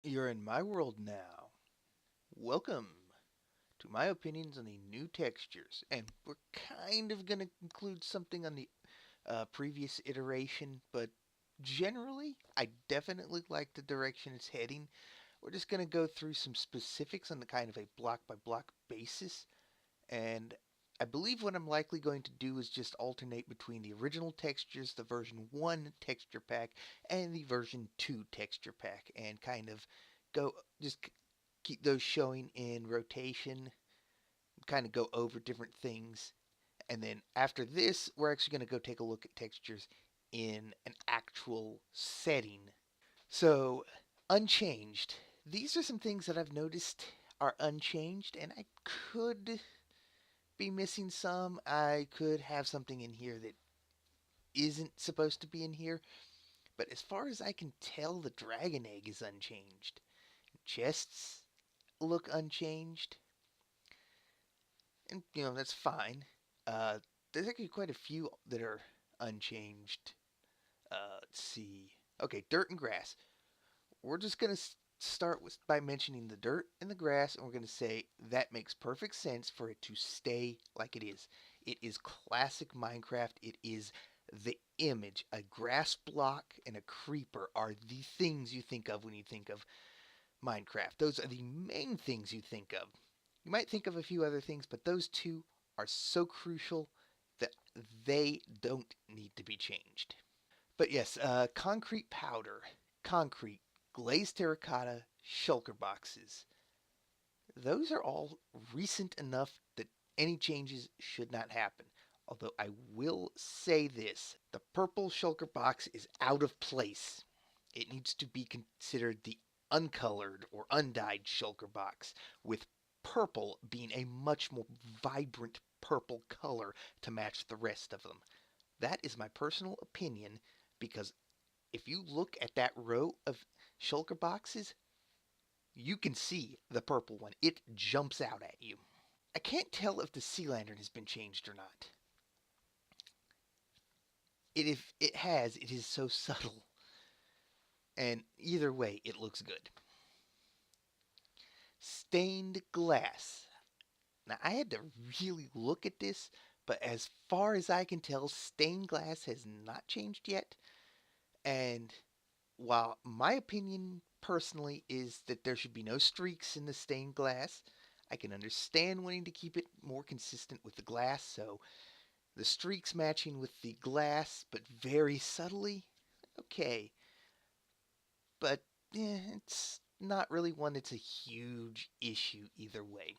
You're in my world now. Welcome to my opinions on the new textures. And we're kind of going to include something on the previous iteration, but generally, I definitely like the direction it's heading. We're just going to go through some specifics on the kind of a block by block basis. And I believe what I'm likely going to do is just alternate between the original textures, the version 1 texture pack, and the version 2 texture pack, and kind of go just keep those showing in rotation, kind of go over different things. And then after this, we're actually going to go take a look at textures in an actual setting. So, unchanged. These are some things that I've noticed are unchanged, and I could be missing some. I could have something in here that isn't supposed to be in here. But as far as I can tell, the dragon egg is unchanged. Chests look unchanged. And, that's fine. Uh, there's actually quite a few that are unchanged. Let's see. Okay, dirt and grass. We're just going to start by mentioning the dirt and the grass, and we're going to say that makes perfect sense for it to stay like it is. It is classic Minecraft. It is the image. A grass block and a creeper are the things you think of when you think of Minecraft. Those are the main things you think of. You might think of a few other things, but those two are so crucial that they don't need to be changed. But yes, concrete powder, concrete, glazed terracotta, shulker boxes. Those are all recent enough that any changes should not happen. Although I will say this, the purple shulker box is out of place. It needs to be considered the uncolored or undyed shulker box, with purple being a much more vibrant purple color to match the rest of them. That is my personal opinion because if you look at that row of shulker boxes, you can see the purple one. It jumps out at you. I can't tell if the sea lantern has been changed or not. If it has, it is so subtle. And either way, it looks good. Stained glass. Now, I had to really look at this, but as far as I can tell, stained glass has not changed yet. And while my opinion personally is that there should be no streaks in the stained glass, I can understand wanting to keep it more consistent with the glass, so the streaks matching with the glass, but very subtly, okay. But it's not really one that's a huge issue either way.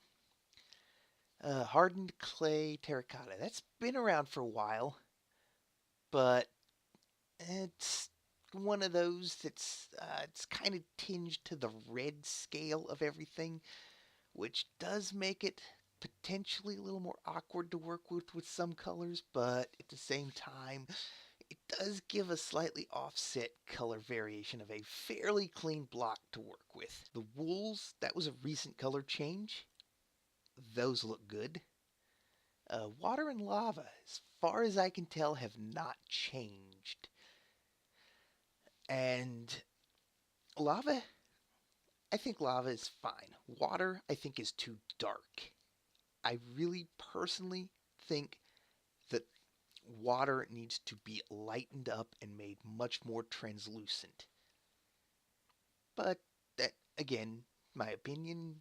Hardened clay terracotta. That's been around for a while, but it's one of those that's it's kind of tinged to the red scale of everything, which does make it potentially a little more awkward to work with some colors, but at the same time, it does give a slightly offset color variation of a fairly clean block to work with. The wools, that was a recent color change. Those look good. Water and lava, as far as I can tell, have not changed. And lava, I think lava is fine. Water, I think, is too dark. I really personally think that water needs to be lightened up and made much more translucent. But that, again, my opinion,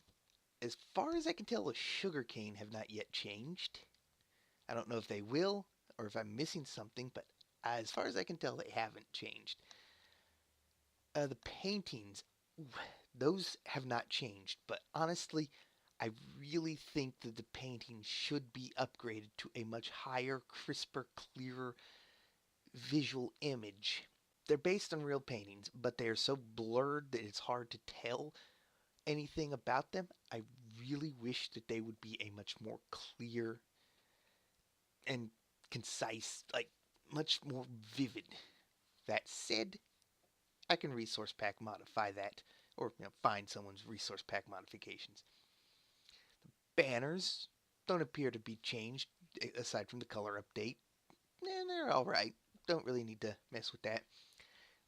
as far as I can tell, the sugarcane have not yet changed. I don't know if they will or if I'm missing something, but as far as I can tell, they haven't changed. The paintings, those have not changed, but honestly, I really think that the painting should be upgraded to a much higher, crisper, clearer visual image. They're based on real paintings, but they are so blurred that it's hard to tell anything about them. I really wish that they would be a much more clear and concise, like much more vivid. That said, I can resource pack modify that, or find someone's resource pack modifications. Banners don't appear to be changed aside from the color update. They're all right. Don't really need to mess with that.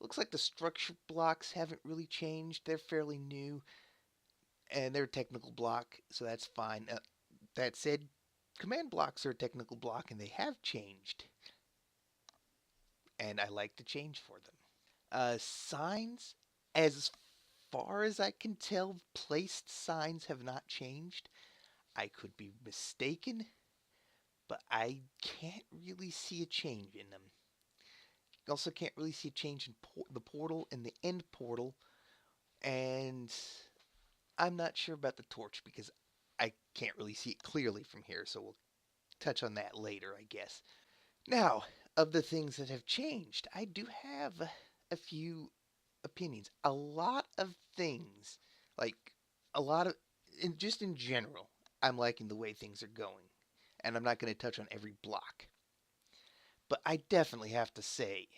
Looks like the structure blocks haven't really changed. They're fairly new, and they're a technical block, so that's fine. That said, command blocks are a technical block, and they have changed, and I like to change for them. Signs, as far as I can tell, placed signs have not changed. I could be mistaken, but I can't really see a change in them. You also can't really see a change in the portal and the end portal, and I'm not sure about the torch because I can't really see it clearly from here, so we'll touch on that later, I guess. Now, of the things that have changed, I do have a few opinions. A lot of things, like a lot of, just in general, I'm liking the way things are going. And I'm not going to touch on every block. But I definitely have to say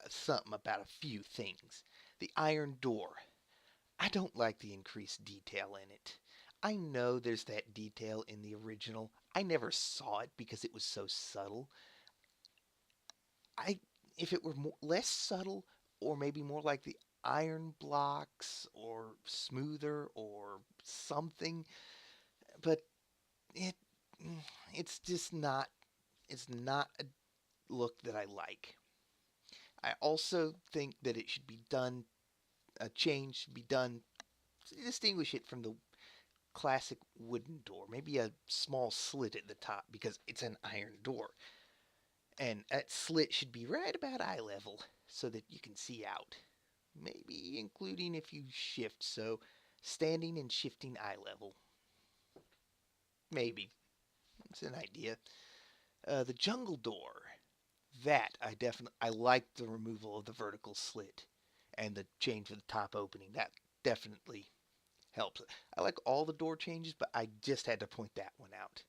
something about a few things. The iron door. I don't like the increased detail in it. I know there's that detail in the original. I never saw it because it was so subtle. I if it were less subtle or maybe more like the iron blocks or smoother or something, but it it's just not it's not a look that I like. I also think that it should be done a change should be done to distinguish it from the classic wooden door. Maybe a small slit at the top because it's an iron door. And that slit should be right about eye level so that you can see out. Maybe including if you shift, so standing and shifting eye level. Maybe. It's an idea. The jungle door. That I like the removal of the vertical slit and the change of the top opening. That definitely helps. I like all the door changes, but I just had to point that one out.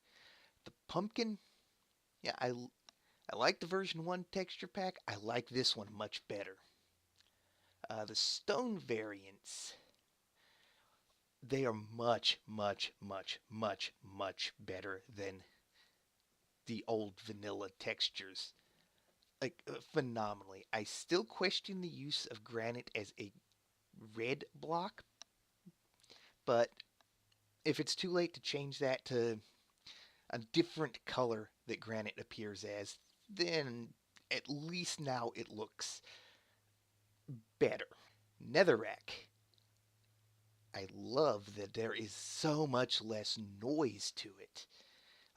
The pumpkin, yeah, I like the version 1 texture pack. I like this one much better. The stone variants, they are much, much, much, much, much better than the old vanilla textures. Like, phenomenally. I still question the use of granite as a red block, but if it's too late to change that to a different color that granite appears as, then at least now it looks better. Netherrack. I love that there is so much less noise to it.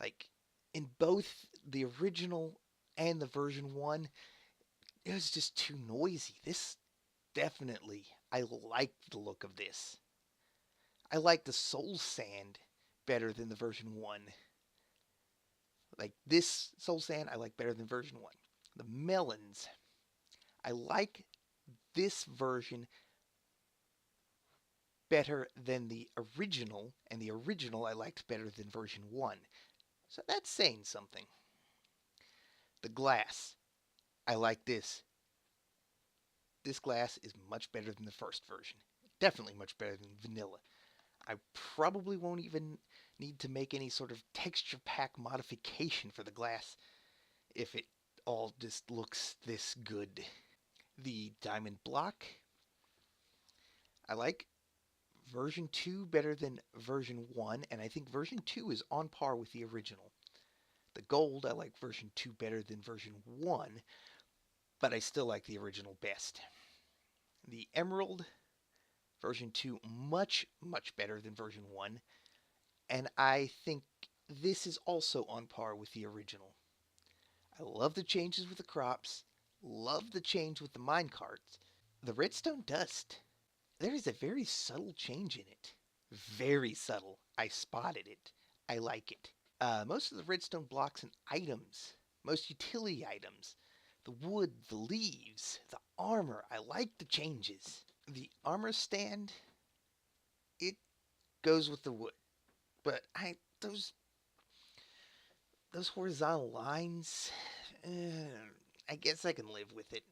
Like in both the original and the version 1, it was just too noisy. This definitely, I like the look of this. I like the soul sand better than the version 1. Like this soul sand, I like better than version 1. The melons, I like this version better than the original, and the original I liked better than version 1. So that's saying something. The glass, I like this. This glass is much better than the first version. Definitely much better than vanilla. I probably won't even need to make any sort of texture pack modification for the glass if it all just looks this good. The diamond block, I like version 2 better than version 1, and I think version 2 is on par with the original. The gold, I like version 2 better than version 1, but I still like the original best. The emerald, version 2 much, much better than version 1, and I think this is also on par with the original. I love the changes with the crops, love the change with the minecarts. The redstone dust, there is a very subtle change in it. Very subtle. I spotted it. I like it. Most of the redstone blocks and items, most utility items, the wood, the leaves, the armor, I like the changes. The armor stand, it goes with the wood, but those horizontal lines, I guess I can live with it.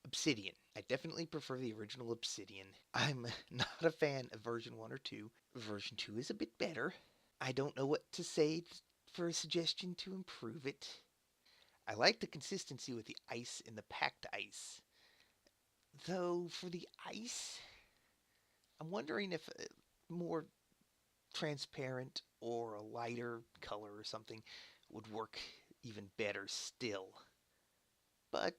Obsidian. I definitely prefer the original Obsidian. I'm not a fan of version 1 or 2. Version 2 is a bit better. I don't know what to say for a suggestion to improve it. I like the consistency with the ice and the packed ice. Though for the ice, I'm wondering if more transparent or a lighter color or something would work even better still. But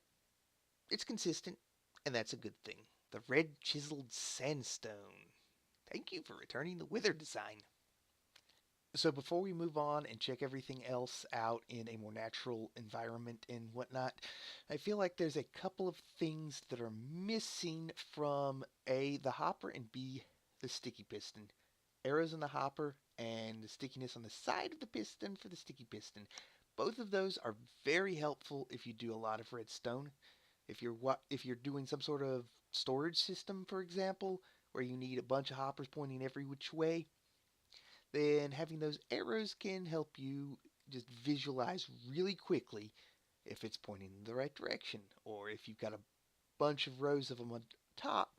it's consistent, and that's a good thing. The red chiseled sandstone. Thank you for returning the wither design. So before we move on and check everything else out in a more natural environment and whatnot, I feel like there's a couple of things that are missing from A, the hopper, and B, the sticky piston. Arrows in the hopper and the stickiness on the side of the piston for the sticky piston. Both of those are very helpful if you do a lot of redstone. If you're doing some sort of storage system, for example, where you need a bunch of hoppers pointing every which way, then having those arrows can help you just visualize really quickly if it's pointing in the right direction, or if you've got a bunch of rows of them on top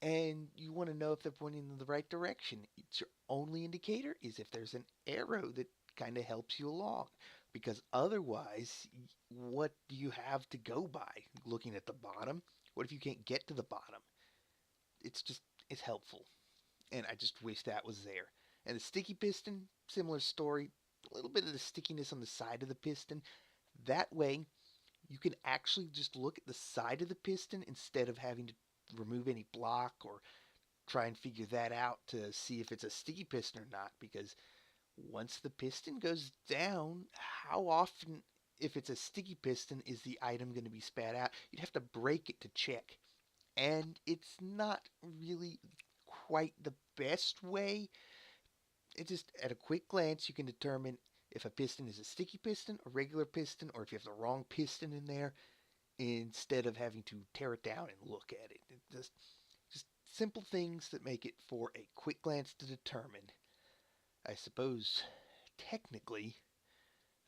and you want to know if they're pointing in the right direction. It's your only indicator is if there's an arrow that kind of helps you along, because otherwise, what do you have to go by? Looking at the bottom, what if you can't get to the bottom? It's just it's helpful, and I just wish that was there. And the sticky piston, similar story, a little bit of the stickiness on the side of the piston. That way, you can actually just look at the side of the piston instead of having to remove any block or try and figure that out to see if it's a sticky piston or not. Because once the piston goes down, how often, if it's a sticky piston, is the item going to be spat out? You'd have to break it to check. And it's not really quite the best way. It just, at a quick glance, you can determine if a piston is a sticky piston, a regular piston, or if you have the wrong piston in there instead of having to tear it down and look at it. Just simple things that make it for a quick glance to determine. I suppose technically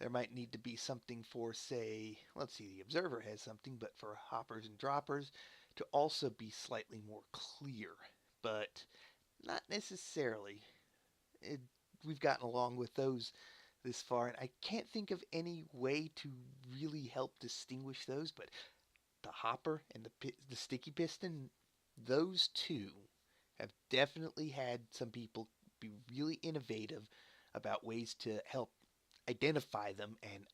there might need to be something for, say, let's see, the observer has something, but for hoppers and droppers to also be slightly more clear, but not necessarily. It, we've gotten along with those this far, and I can't think of any way to really help distinguish those, but the hopper and the sticky piston, those two have definitely had some people be really innovative about ways to help identify them, and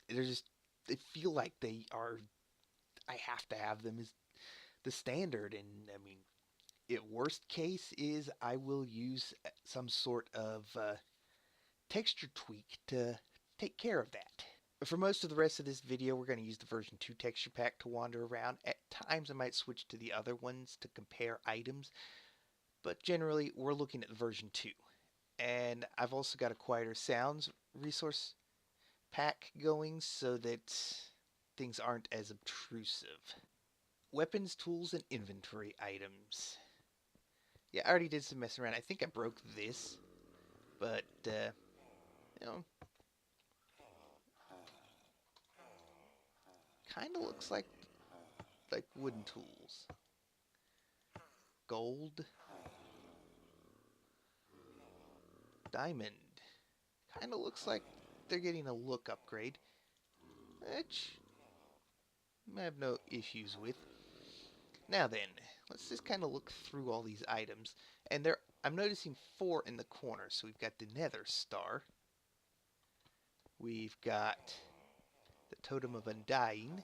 they're just they feel like they are. I have to have them as the standard, and I mean, it worst case is I will use some sort of texture tweak to take care of that. For most of the rest of this video, we're going to use the version 2 texture pack to wander around. At times, I might switch to the other ones to compare items, but generally, we're looking at the version 2. And I've also got a quieter sounds resource pack going so that things aren't as obtrusive. Weapons, tools, and inventory items. Yeah, I already did some messing around. I think I broke this, but, you know, kind of looks like wooden tools. Gold, diamond. Kind of looks like they're getting a look upgrade, which I have no issues with. Now then, let's just kind of look through all these items. And I'm noticing 4 in the corner. So we've got the Nether Star. We've got the Totem of Undying.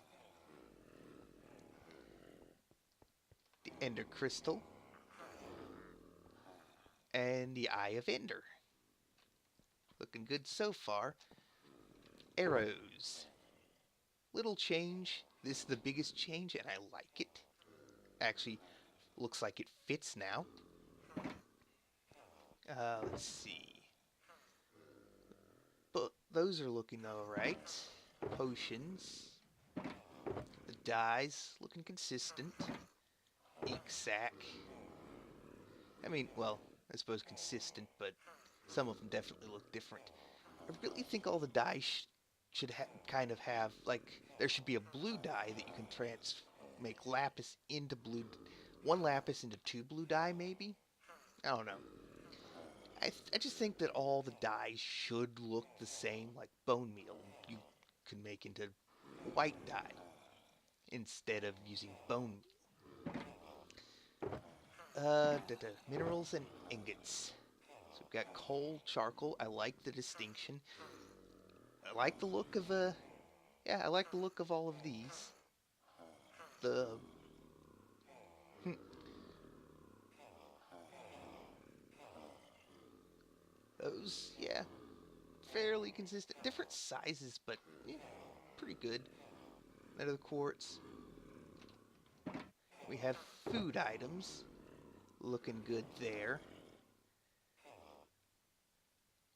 The Ender Crystal. And the Eye of Ender. Looking good so far. Arrows. Little change. This is the biggest change, and I like it. Actually, looks like it fits now. Let's see. But those are looking alright. Potions. The dyes looking consistent. Ink sack. I mean, well, I suppose consistent, but some of them definitely look different. I really think all the dyes should kind of have, like, there should be a blue dye that you can make lapis into blue, one lapis into 2 blue dye, maybe? I don't know. I just think that all the dyes should look the same, like bone meal. You can make into white dye instead of using bone meal. Minerals and ingots. So we've got coal, charcoal. I like the distinction. I like the look of yeah, I like the look of all of these. The hmm, those, yeah, fairly consistent. Different sizes, but yeah, pretty good. Another quartz. We have food items. Looking good there.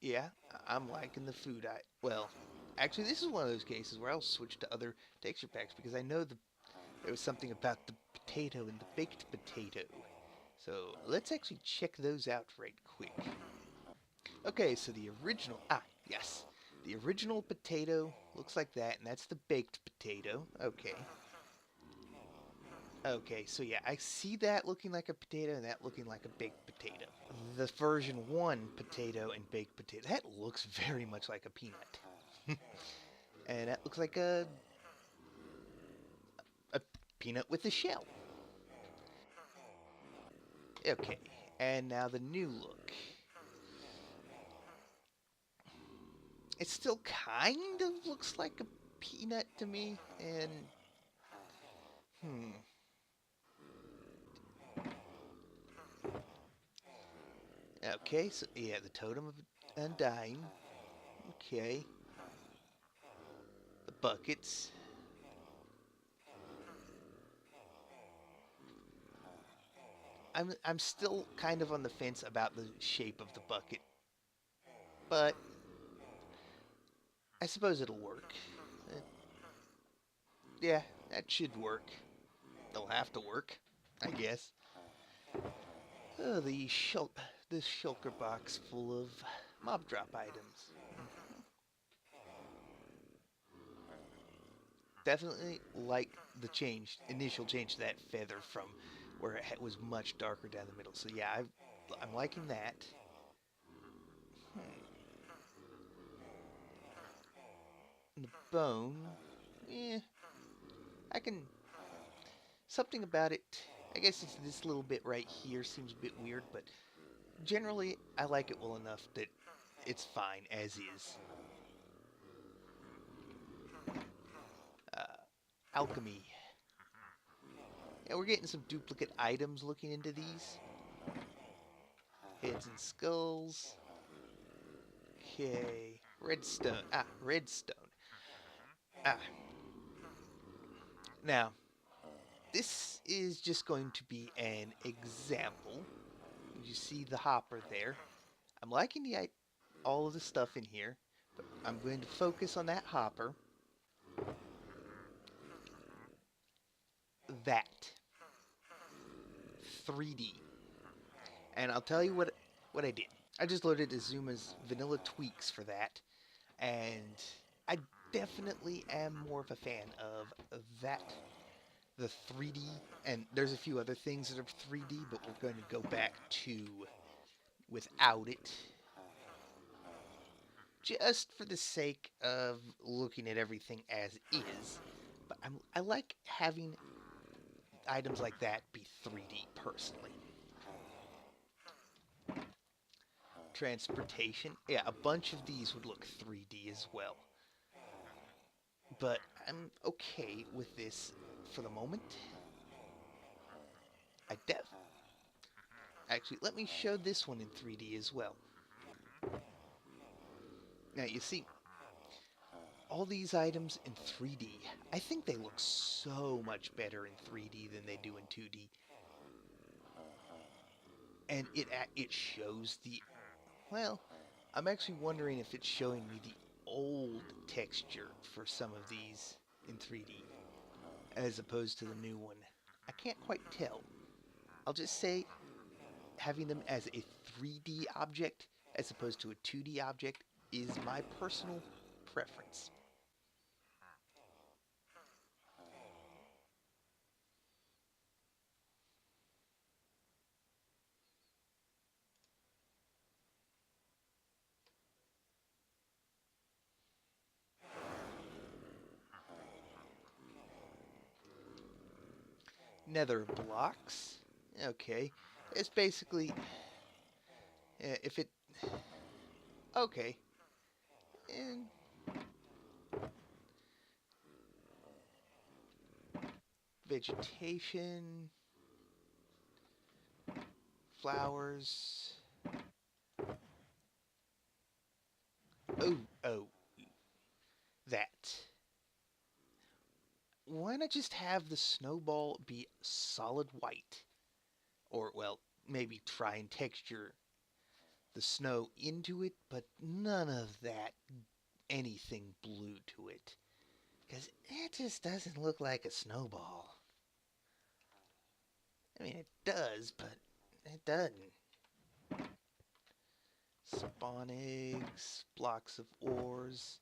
Yeah, I'm liking the food. Well, actually, this is one of those cases where I'll switch to other texture packs because I know there was something about the potato and the baked potato. So let's actually check those out right quick. Okay, so the original, yes, the original potato looks like that, and that's the baked potato. Okay. Okay, so yeah, I see that looking like a potato and that looking like a baked potato. The version 1 potato and baked potato, that looks very much like a peanut. And that looks like a peanut with a shell. Okay, and now the new look. It still kind of looks like a peanut to me, and hmm. Okay, so yeah, the totem of undying. Okay, the buckets. I'm still kind of on the fence about the shape of the bucket, but I suppose it'll work. Uh, yeah, that should work. They'll have to work, I guess. Oh, this shulker box full of mob drop items. Definitely like the initial change to that feather from where it was much darker down the middle. So yeah, I'm liking that. Hmm. And the bone, yeah, I can something about it. I guess it's this little bit right here seems a bit weird, but generally I like it well enough that it's fine as is. Uh, alchemy. Yeah, we're getting some duplicate items looking into these. Heads and skulls. Okay. Redstone. Redstone. Ah, now, this is just going to be an example. You see the hopper there. I'm liking all of the stuff in here, but I'm going to focus on that hopper. That 3D. And I'll tell you what I did. I just loaded Azuma's vanilla tweaks for that, and I definitely am more of a fan of that, the 3D, and there's a few other things that are 3D, but we're going to go back to without it, just for the sake of looking at everything as is. But I like having items like that be 3D personally. Transportation, yeah, a bunch of these would look 3D as well. But I'm okay with this for the moment. I def Actually, let me show this one in 3D as well. Now you see, all these items in 3D, I think they look so much better in 3D than they do in 2D. And it shows well, I'm actually wondering if it's showing me the old texture for some of these in 3D as opposed to the new one. I can't quite tell. I'll just say having them as a 3D object as opposed to a 2D object is my personal preference. Nether blocks. Okay. It's basically if it okay, and vegetation, flowers. Oh, oh, that. Why not just have the snowball be solid white? Or, well, maybe try and texture the snow into it, but none of that anything blue to it. Because it just doesn't look like a snowball. I mean, it does, but it doesn't. Spawn eggs, blocks of ores,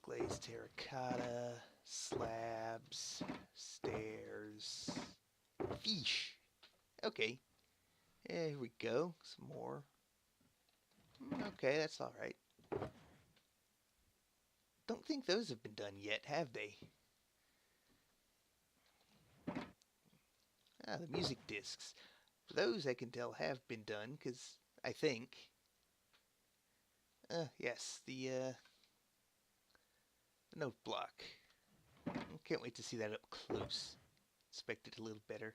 glazed terracotta, slabs, stairs, fish. Okay, here we go. Some more. Okay, that's alright. Don't think those have been done yet, have they? Ah, the music discs. Those I can tell have been done, because I think. Yes, the note block. Can't wait to see that up close. Inspect it a little better.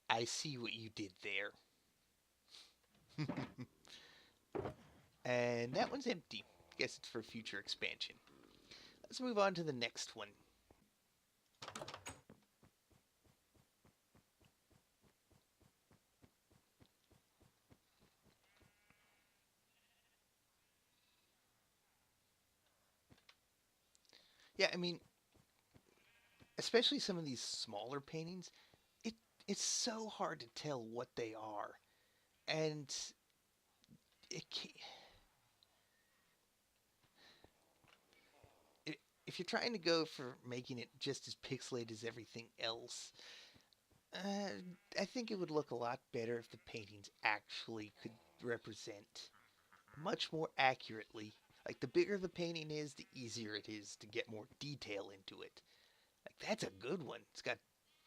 I see what you did there. And that one's empty. Guess it's for future expansion. Let's move on to the next one. Yeah, I mean, especially some of these smaller paintings, it it's so hard to tell what they are, and it, it if you're trying to go for making it just as pixelated as everything else, uh, I think it would look a lot better if the paintings actually could represent much more accurately. Like the bigger the painting is, the easier it is to get more detail into it. Like that's a good one. It's got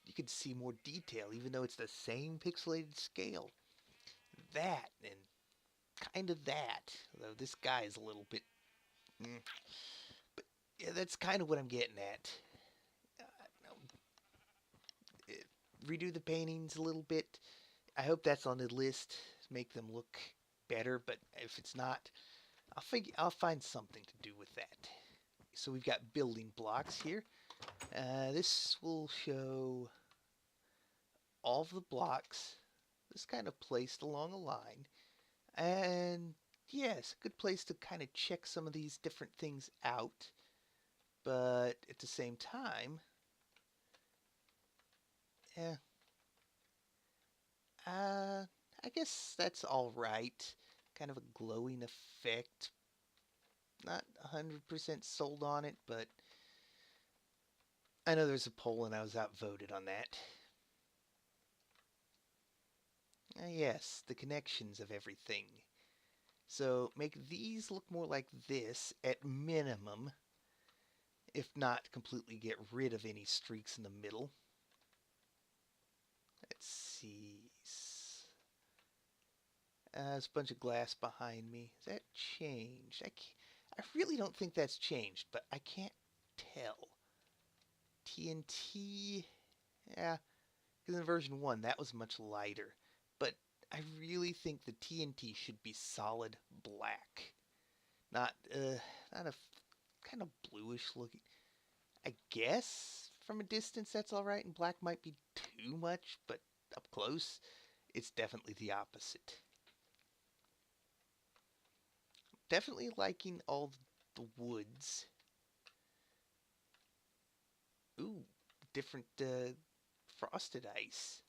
you can see more detail even though it's the same pixelated scale. That and kind of that. Though this guy is a little bit but yeah, that's kind of what I'm getting at. Redo the paintings a little bit. I hope that's on the list to make them look better, but if it's not, I'll find something to do with that. So we've got building blocks here. This will show all of the blocks. This kind of placed along a line. And yes, a good place to kind of check some of these different things out. But at the same time, yeah, I guess that's all right. Kind of a glowing effect. Not 100% sold on it, but I know there's a poll and I was outvoted on that. Yes, the connections of everything. So make these look more like this at minimum, if not completely get rid of any streaks in the middle. Let's see. There's a bunch of glass behind me. Has that changed? I really don't think that's changed, but I can't tell. TNT, yeah, because in version 1 that was much lighter. But I really think the TNT should be solid black. Not a kind of bluish looking. I guess from a distance that's all right, and black might be too much, but up close, it's definitely the opposite. Definitely liking all the woods. Ooh, different frosted ice.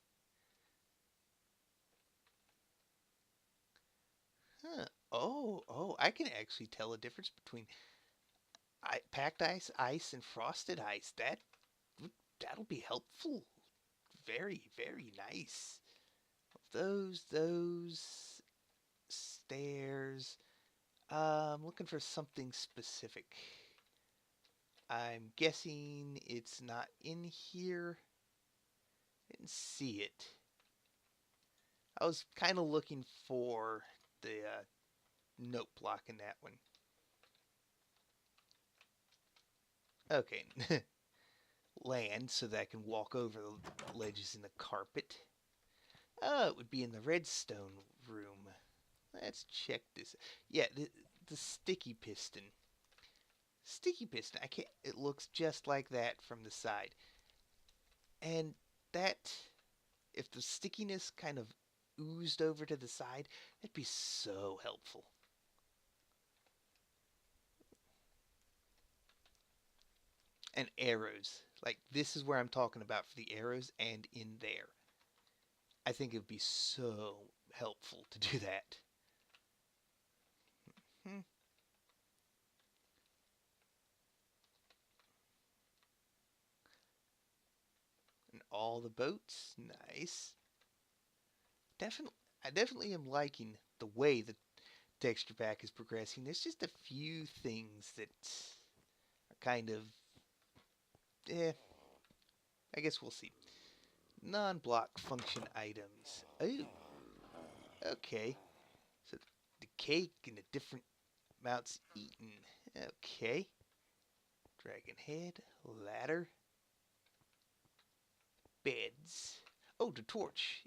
Huh. Oh, I can actually tell a difference between packed ice, and frosted ice. That'll be helpful. Very, very nice. Those stairs. I'm looking for something specific. I'm guessing it's not in here. Didn't see it. I was kind of looking for the note block in that one. Okay. Land so that I can walk over the ledges in the carpet. Oh, it would be in the redstone room. Let's check this. Yeah, the sticky piston. Sticky piston. I can't. It looks just like that from the side. And that, if the stickiness kind of oozed over to the side, that'd be so helpful. And arrows. Like, this is where I'm talking about for the arrows and in there. I think it would be so helpful to do that. Hmm. And all the boats. Nice. Definitely, I definitely am liking the way the texture pack is progressing. There's just a few things that are kind of, eh, I guess we'll see. Non-block function items. Oh, okay. So the cake and the different amounts eaten. Okay. Dragon head, ladder, beds. Oh, the torch.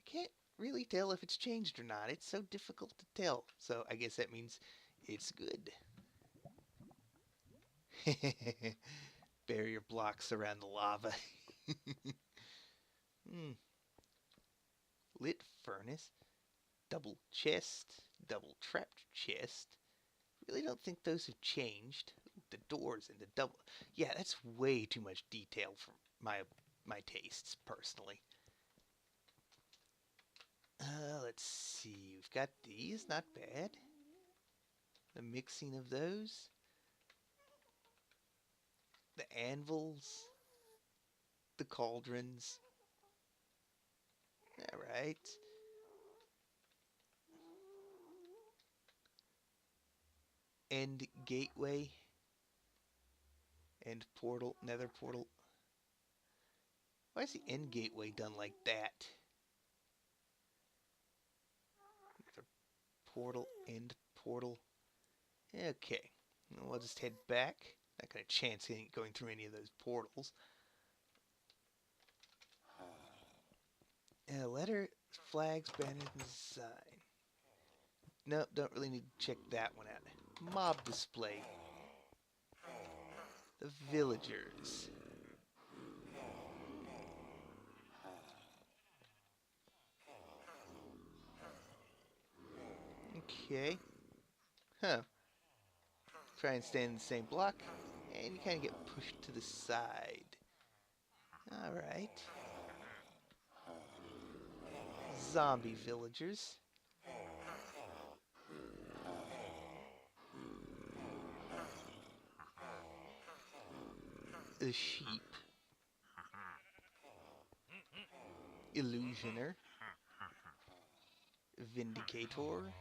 Can't really tell if it's changed or not. It's so difficult to tell. So I guess that means it's good. Barrier blocks around the lava. Hmm. Lit furnace. Double chest. Double trapped chest. Really don't think those have changed. The doors and the double. Yeah, that's way too much detail for my tastes personally. Let's see. We've got these. Not bad. The mixing of those. The anvils. The cauldrons. All right. End gateway. End portal. Nether portal. Why is the end gateway done like that? Nether portal. End portal. Okay. We'll just head back. Not gonna chance going through any of those portals. Letter, flags, banners, design. No, don't really need to check that one out. Mob display. The villagers. Okay. Huh. Try and stay in the same block, and you kind of get pushed to the side. Alright. Zombie villagers. The sheep. Illusioner. Vindicator.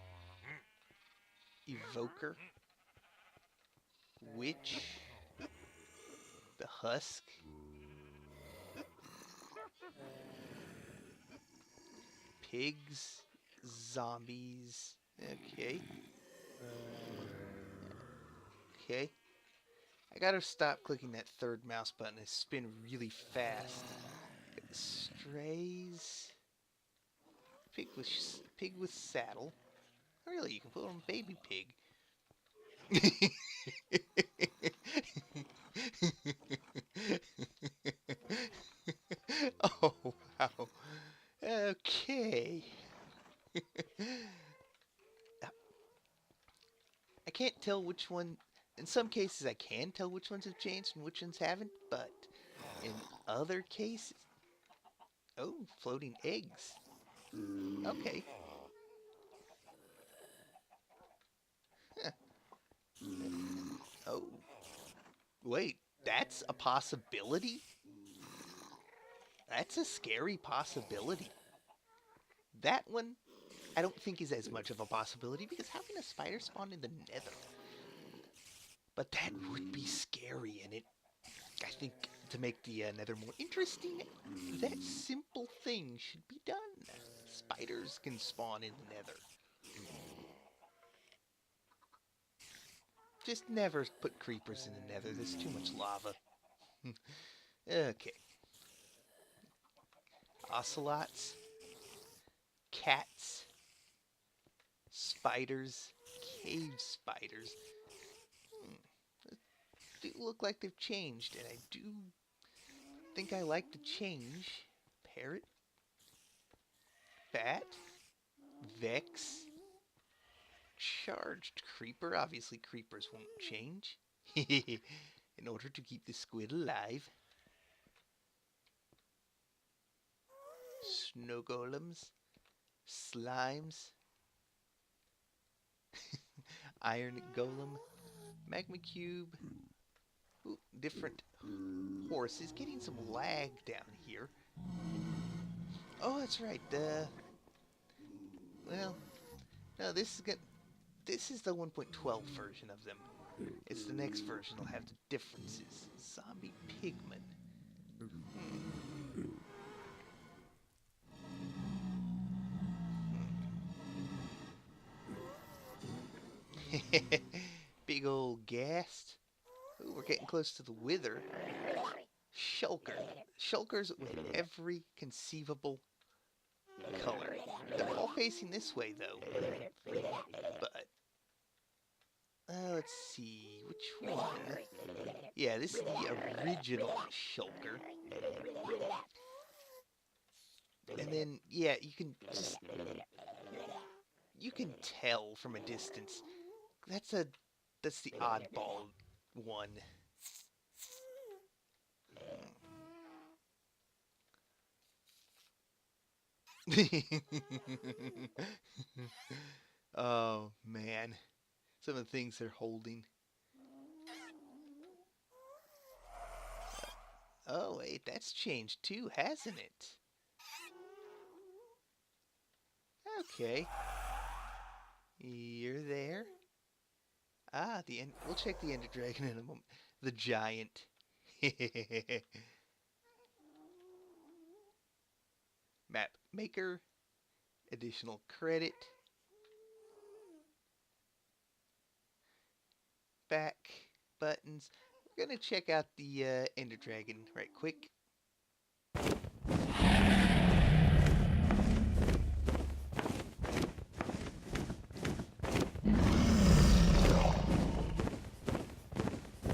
Evoker. Witch. The husk. Pigs. Zombies. Okay. Okay. I gotta stop clicking that third mouse button. It's spin really fast. Strays. Pig with saddle. Really, you can put on baby pig. Oh wow. Okay. I can't tell which one. In some cases, I can tell which ones have changed and which ones haven't, but in other cases, oh, floating eggs. Okay. Huh. Oh, wait, that's a possibility? That's a scary possibility. That one, I don't think is as much of a possibility because having a spider spawn in the nether. But that would be scary, and I think to make the nether more interesting, that simple thing should be done. Spiders can spawn in the nether. Just never put creepers in the nether. There's too much lava. Okay. Ocelots, cats, spiders, cave spiders. They do look like they've changed, and I do think I like the change. Parrot, bat, vex, charged creeper. Obviously, creepers won't change. In order to keep the squid alive. Snow golems, slimes, iron golem, magma cube. Ooh, different horses. Getting some lag down here. Oh, that's right. Well, no, this is the 1.12 version of them. It's the next version will have the differences. Zombie pigman. Big old ghast. Ooh, we're getting close to the wither. Shulker. Shulkers with every conceivable color. They're all facing this way, though. But, let's see. Which one? Yeah, this is the original Shulker. And then, yeah, you can tell from a distance. That's the oddball one. Oh man, some of the things they're holding. Oh wait, that's changed too, hasn't it? Okay, you're there. Ah, the end. We'll check the Ender Dragon in a moment. The giant. Map maker. Additional credit. Back buttons. We're gonna check out the Ender Dragon right quick.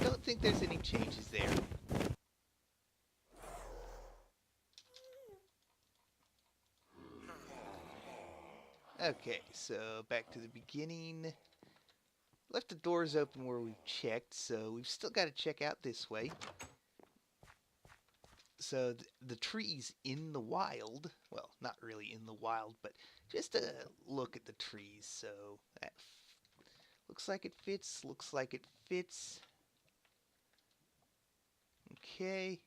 Don't think there's any changes there. Okay, so back to the beginning. Left the doors open where we've checked, so we've still got to check out this way. So the trees in the wild, well, not really in the wild, but just a look at the trees. So that looks like it fits, looks like it fits. Okay.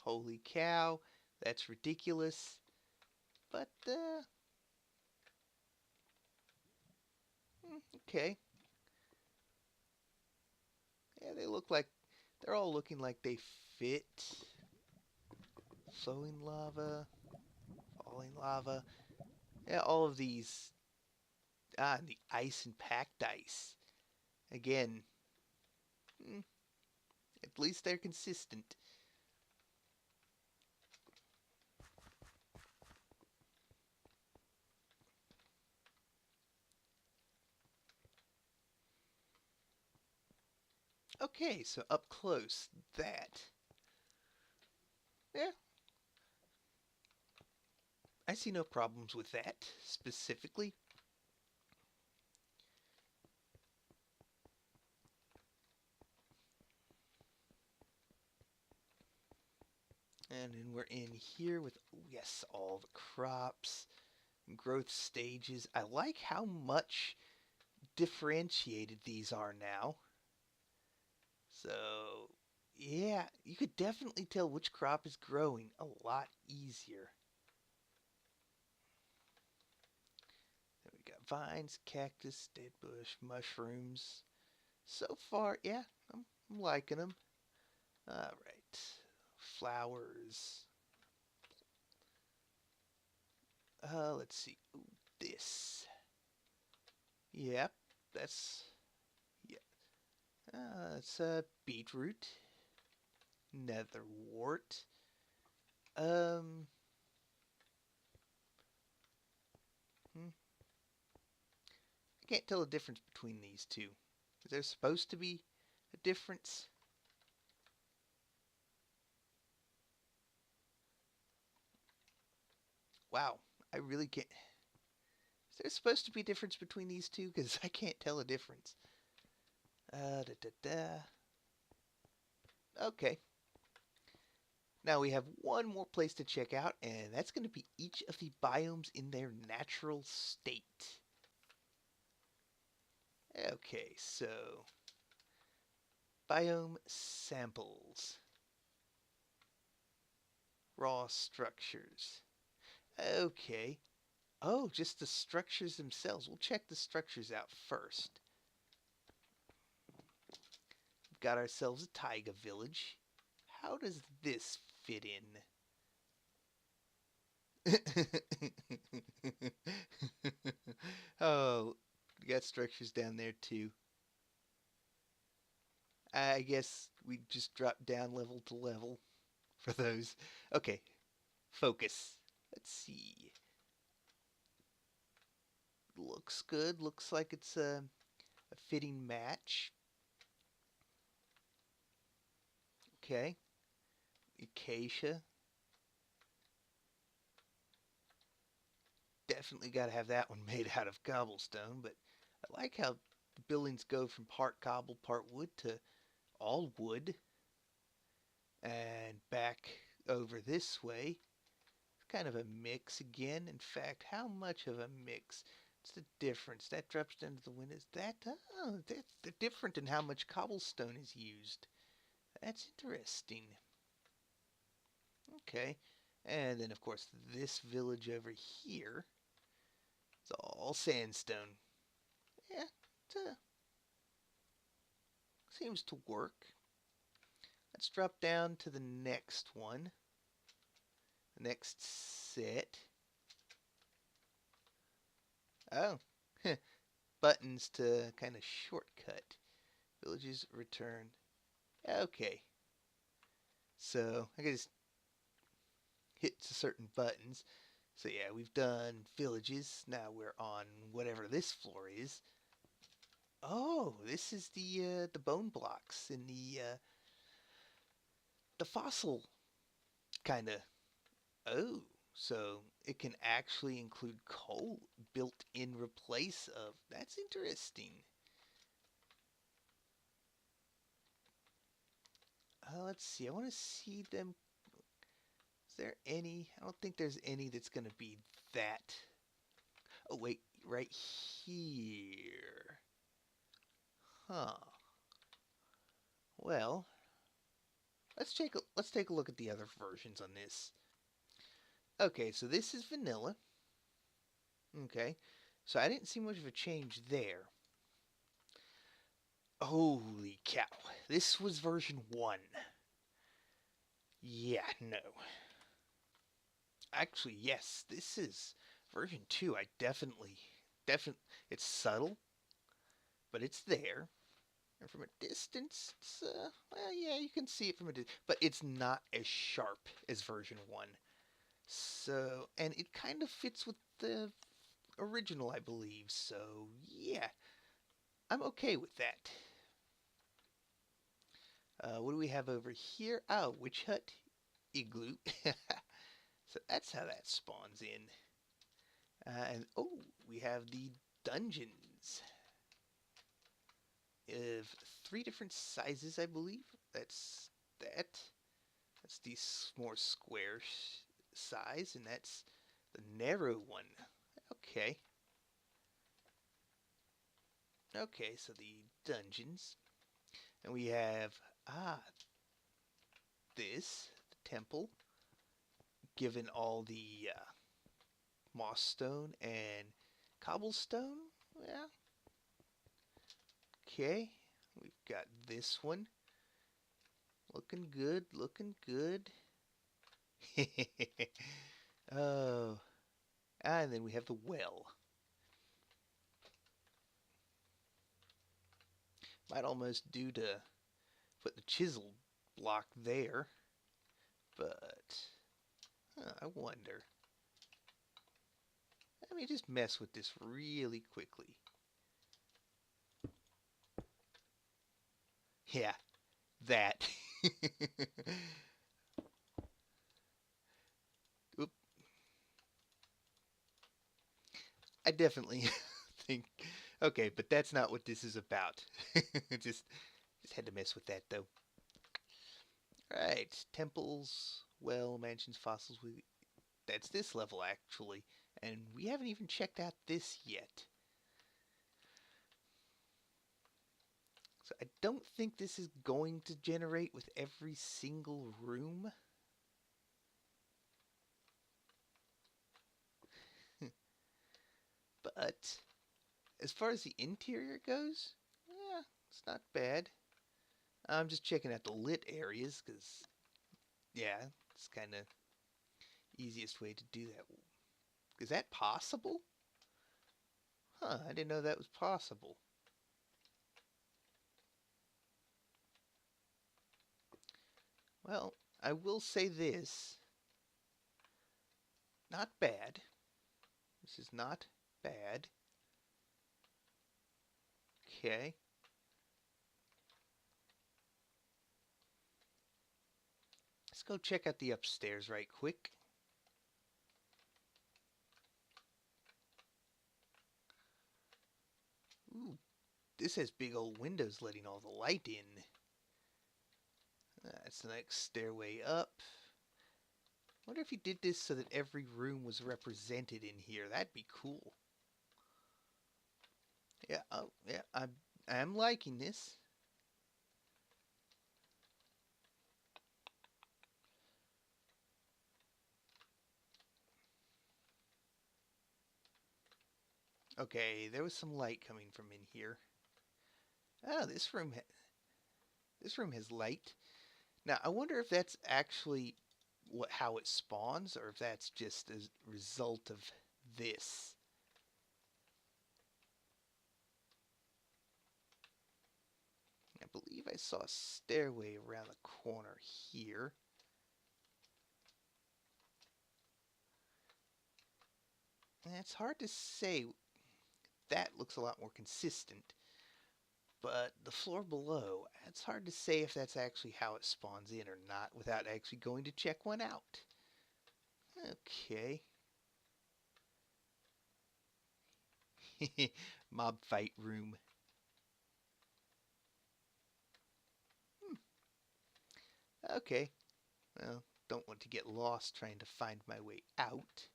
Holy cow, that's ridiculous. But, okay. Yeah, they're all looking like they fit. Flowing lava, falling lava. Yeah, all of these. Ah, and the ice and packed ice. Again, at least they're consistent. Okay, so up close, that. Yeah, I see no problems with that specifically. And then we're in here with, oh yes, all the crops, growth stages. I like how much differentiated these are now. So, yeah, you could definitely tell which crop is growing a lot easier. Then we got vines, cactus, dead bush, mushrooms, So far, yeah, I'm liking them. All right, flowers. Let's see. Ooh, this. Yep, that's yeah. It's a beetroot, netherwort. Um, hmm, I can't tell the difference between these two. Is there supposed to be a difference? Wow, I really can't. Is there supposed to be a difference between these two? Because I can't tell a difference. Da, da, da. Okay. Now we have one more place to check out, and that's going to be each of the biomes in their natural state. Okay, so biome samples, raw structures. Okay. Oh, just the structures themselves. We'll check the structures out first. We've got ourselves a taiga village. How does this fit in? Oh, we got structures down there too. I guess we just drop down level to level for those. Okay, focus. Let's see. Looks good. Looks like it's a fitting match. Okay. Acacia. Definitely got to have that one made out of cobblestone, but I like how the buildings go from part cobble, part wood to all wood. And back over this way, it's kind of a mix again. In fact, how much of a mix? What's the difference? That drops down to the wind. Is that? Oh, they're different in how much cobblestone is used. That's interesting. Okay. And then, of course, this village over here, it's all sandstone. Yeah, it seems to work. Let's drop down to the next one. The next set. Oh, buttons to kind of shortcut. Villages return. Okay. So I can just hit certain buttons. So yeah, we've done villages. Now we're on whatever this floor is. Oh, this is the bone blocks in the fossil kind of. Oh, so it can actually include coal built in replace of. That's interesting. Let's see. I want to see them. Is there any? I don't think there's any that's going to be that. Oh wait, right here. Huh. Well, let's take a look at the other versions on this. Okay, so this is vanilla. Okay, so I didn't see much of a change there. Holy cow! This was version 1. Yeah, no. Actually, yes, this is version 2. I definitely, it's subtle, but it's there. And from a distance, it's, well, yeah, you can see it from a distance, but it's not as sharp as version 1. So, and it kind of fits with the original, I believe. So, yeah, I'm okay with that. What do we have over here? Oh, witch hut, igloo. So that's how that spawns in. And oh, we have the dungeons of 3 different sizes, I believe. That's that. That's the more square size, and that's the narrow one. Okay. Okay, so the dungeons. And we have, this, the temple, given all the moss stone and cobblestone. Yeah. Okay. got this one. Looking good, looking good. Oh, and then we have the well. Might almost do to put the chisel block there, but I wonder. Let me just mess with this really quickly. Yeah, that. Oop. I definitely think. Okay, but that's not what this is about. just had to mess with that though. Right, temples, well, mansions, fossils. That's this level actually, and we haven't even checked out this yet. So I don't think this is going to generate with every single room. But as far as the interior goes, yeah, it's not bad. I'm just checking out the lit areas because, yeah, it's kind of easiest way to do that. Is that possible? Huh, I didn't know that was possible. Well, I will say this. Not bad. This is not bad. Okay. Let's go check out the upstairs right quick. Ooh, this has big old windows letting all the light in. That's the next stairway up. Wonder if he did this so that every room was represented in here. That'd be cool. Yeah, oh, yeah, I'm liking this. Okay, there was some light coming from in here. Oh, this room has light. Now, I wonder if that's actually how it spawns, or if that's just a result of this. I believe I saw a stairway around the corner here. And it's hard to say. That looks a lot more consistent. But the floor below, it's hard to say if that's actually how it spawns in or not without actually going to check one out. Okay. Mob fight room. Okay. Well, don't want to get lost trying to find my way out.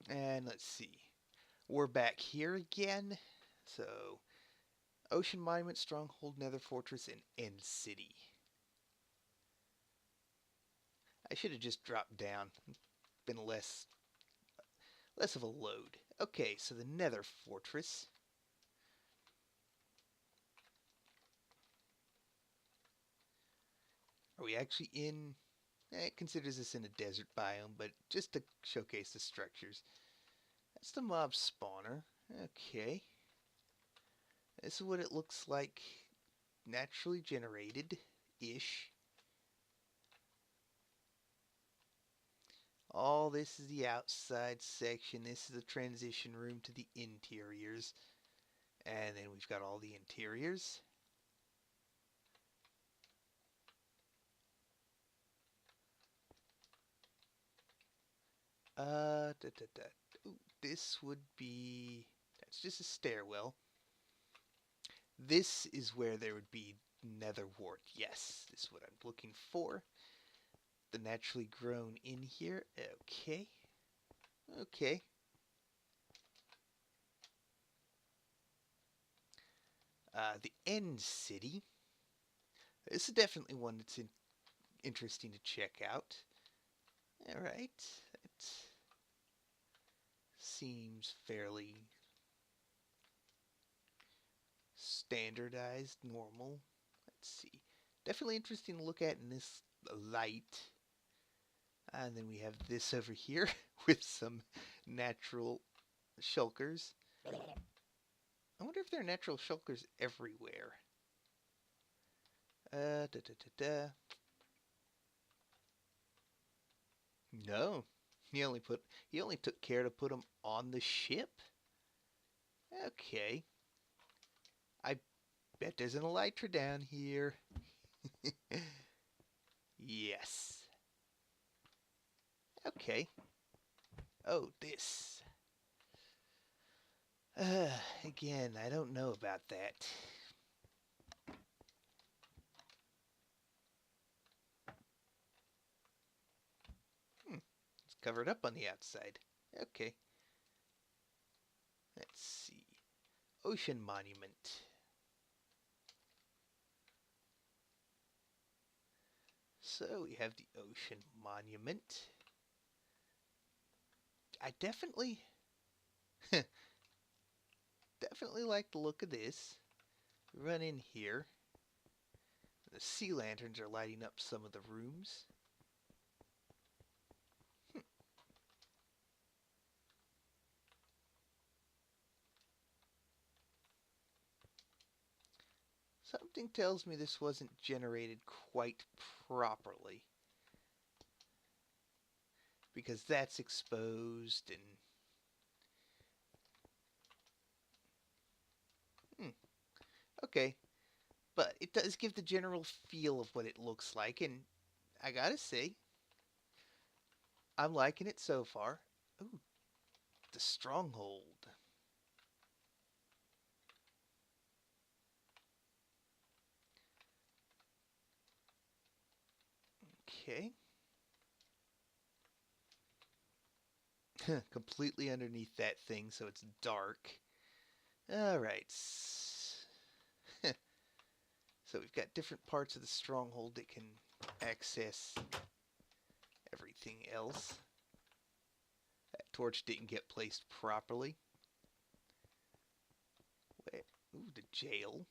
And let's see. We're back here again. So, Ocean Monument, Stronghold, Nether Fortress, and End City. I should have just dropped down. Been less of a load. Okay, so the Nether Fortress. Are we actually in... It considers this in a desert biome, but just to showcase the structures. That's the mob spawner. Okay. This is what it looks like naturally generated-ish. All this is the outside section. This is the transition room to the interiors. And then we've got all the interiors. Ooh, this would be... That's just a stairwell. This is where there would be nether wart. Yes, this is what I'm looking for. The naturally grown in here. Okay. Okay. The End City. This is definitely one that's interesting to check out. All right, it seems fairly standardized, normal. Let's see. Definitely interesting to look at in this light. And then we have this over here with some natural shulkers. I wonder if there are natural shulkers everywhere. Da, da, da, da. No, he only took care to put them on the ship. Okay, I bet there's an elytra down here. Yes. Okay. Oh, this. Again, I don't know about that. It's covered up on the outside. Okay. Let's see. Ocean Monument. So we have the Ocean Monument. I definitely like the look of this. Run in here. The sea lanterns are lighting up some of the rooms. Something tells me this wasn't generated quite properly, because that's exposed and okay, but it does give the general feel of what it looks like, and I gotta say, I'm liking it so far. Ooh, the stronghold. Okay. Completely underneath that thing, so it's dark. Alright. So we've got different parts of the stronghold that can access everything else. That torch didn't get placed properly. Ooh, the jail.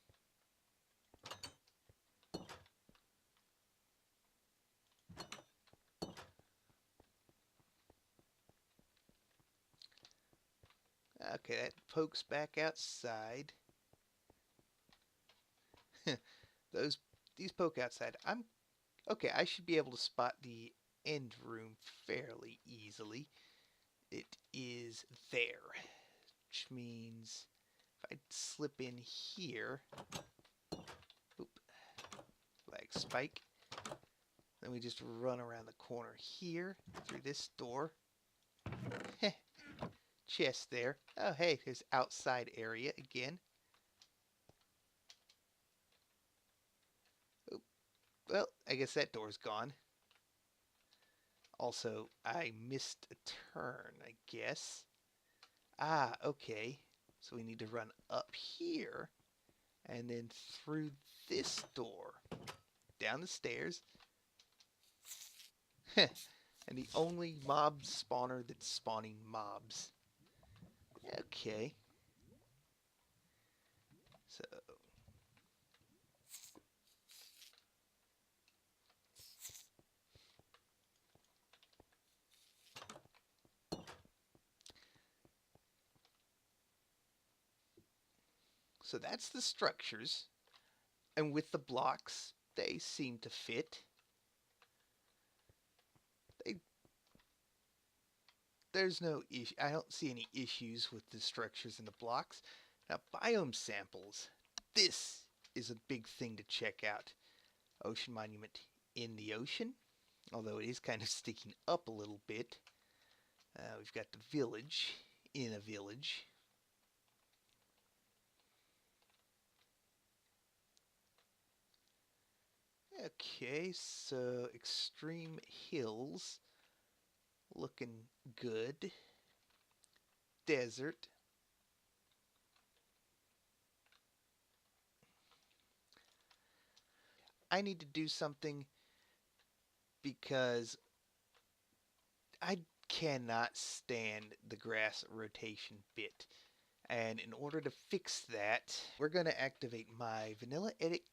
Okay, that pokes back outside. These poke outside. Okay, I should be able to spot the end room fairly easily. It is there, which means if I slip in here, oop, flag spike, then we just run around the corner here through this door. Chest there. Oh, hey, there's outside area again. Oop. Well, I guess that door's gone. Also, I missed a turn, I guess. Ah, okay. So we need to run up here and then through this door. Down the stairs. And the only mob spawner that's spawning mobs. Okay. So that's the structures. And with the blocks, they seem to fit. There's no issue. I don't see any issues with the structures and the blocks. Now, biome samples. This is a big thing to check out. Ocean Monument in the ocean, although it is kind of sticking up a little bit. We've got the village in a village. Okay, so extreme hills. Looking good. Desert. I need to do something because I cannot stand the grass rotation bit. And in order to fix that, we're going to activate my Vanilla Edits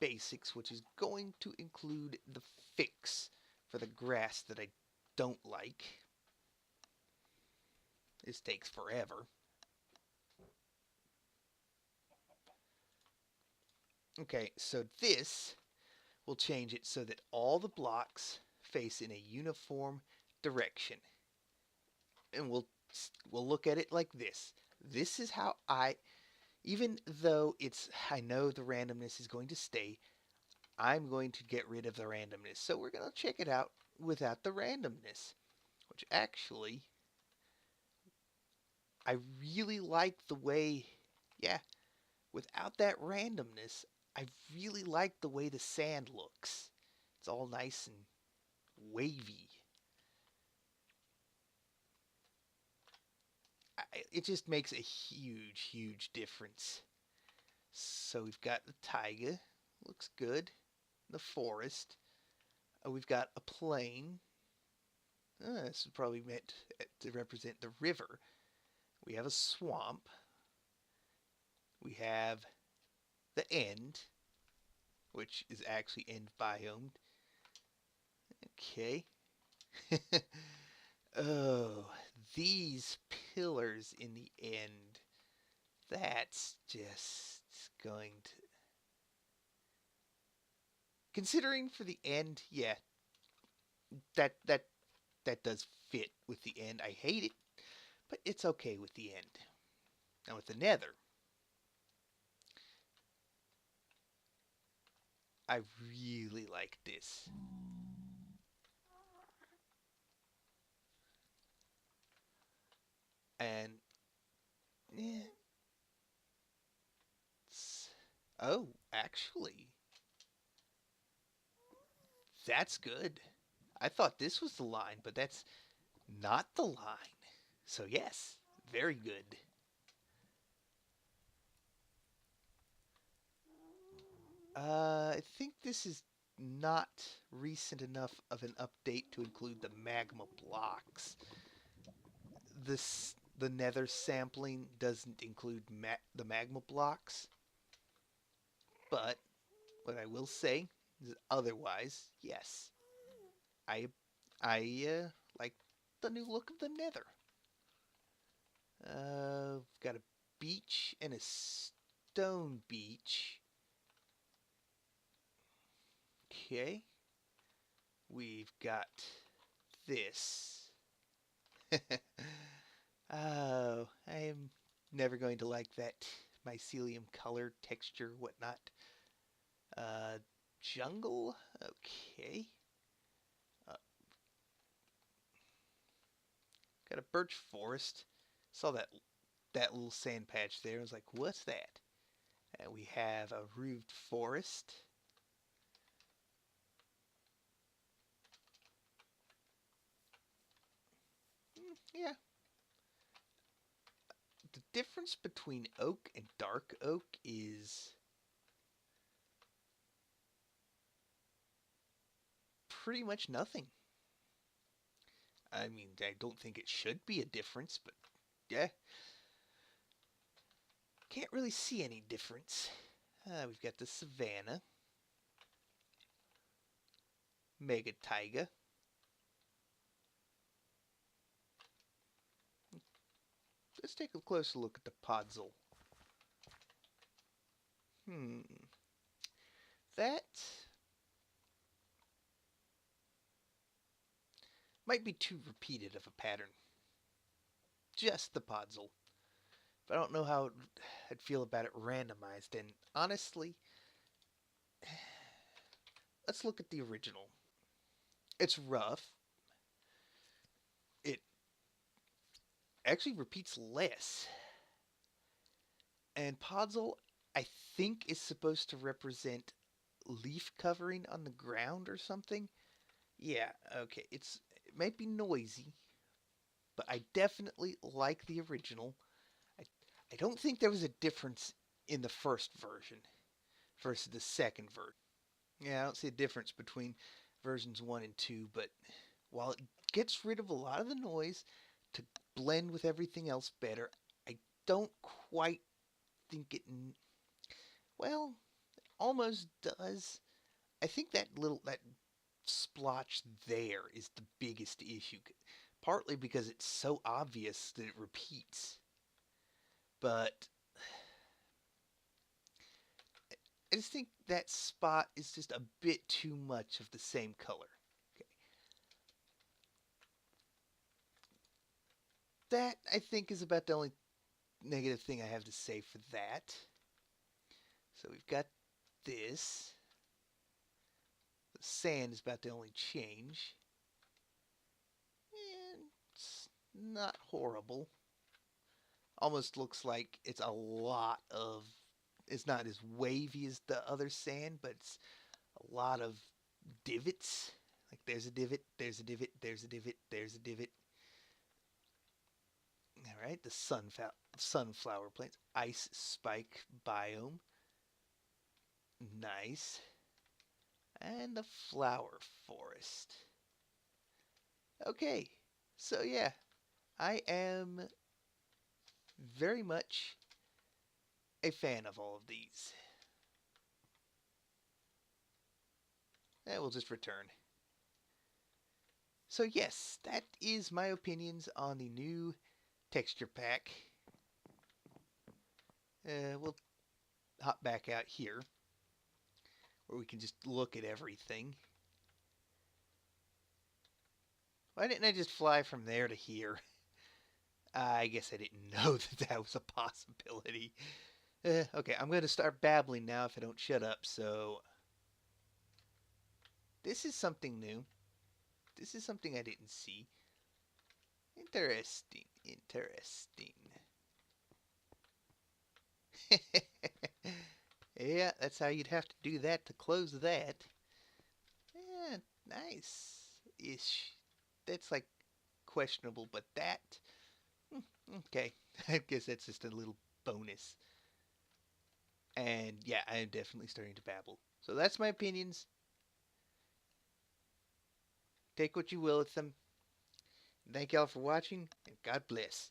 Basics, which is going to include the fix for the grass that I don't like. This takes forever. Okay, so this will change it so that all the blocks face in a uniform direction. And we'll look at it like this. This is how even though I know the randomness is going to stay, I'm going to get rid of the randomness. So we're going to check it out without the randomness, which actually, I really like the way, yeah, without that randomness, I really like the way the sand looks. It's all nice and wavy. It just makes a huge, huge difference. So we've got the taiga, looks good. The forest. We've got a plain. This is probably meant to represent the river. We have a swamp. We have the end, which is actually end biomed. Okay. Oh, these pillars in the end. That's just going to... Considering for the end, yeah, that does fit with the end. I hate it, but it's okay with the end. Now with the nether, I really like this. And yeah, oh, actually, that's good. I thought this was the line, but that's not the line. So yes, very good. I think this is not recent enough of an update to include the magma blocks. The nether sampling doesn't include the magma blocks, but what I will say is otherwise, yes, I like the new look of the nether. We've got a beach and a stone beach. Okay. We've got this. Oh, I am never going to like that mycelium color texture, whatnot. Uh, Jungle. Okay. Uh, got a birch forest. Saw that little sand patch there. I was like, what's that? And we have a roofed forest. Yeah. The difference between oak and dark oak is pretty much nothing. I mean, I don't think it should be a difference, but yeah, can't really see any difference. We've got the savanna, mega taiga. Let's take a closer look at the podzol. That might be too repeated of a pattern. Just the podzol. But I don't know how I'd feel about it randomized. And honestly, let's look at the original. It's rough. It actually repeats less. And podzol, I think, is supposed to represent leaf covering on the ground or something. Yeah, okay. It might be noisy, but I definitely like the original. I, I don't think there was a difference in the first version versus the second version. Yeah, I don't see a difference between versions 1 and 2, but while it gets rid of a lot of the noise to blend with everything else better, I don't quite think it. Well, almost does. I think that splotch there is the biggest issue. Partly because it's so obvious that it repeats, but I just think that spot is just a bit too much of the same color. Okay. That I think is about the only negative thing I have to say for that. So we've got this. The sand is about the only change. And it's not horrible. Almost looks like it's a lot of. It's not as wavy as the other sand, but it's a lot of divots. Like there's a divot, there's a divot, there's a divot, there's a divot. All right, the sunflower plants, ice spike biome, nice, and the flower forest. Okay, so yeah, I am very much a fan of all of these. And we'll just return. So yes, that is my opinions on the new texture pack. We'll hop back out here where we can just look at everything. Why didn't I just fly from there to here? I guess I didn't know that that was a possibility. Okay, I'm going to start babbling now if I don't shut up. So, this is something new. This is something I didn't see. Interesting, interesting. Yeah, that's how you'd have to do that to close that. Yeah, nice-ish. That's like questionable, but that. Okay, I guess that's just a little bonus. And yeah, I am definitely starting to babble. So that's my opinions. Take what you will with them. Thank y'all for watching, and God bless.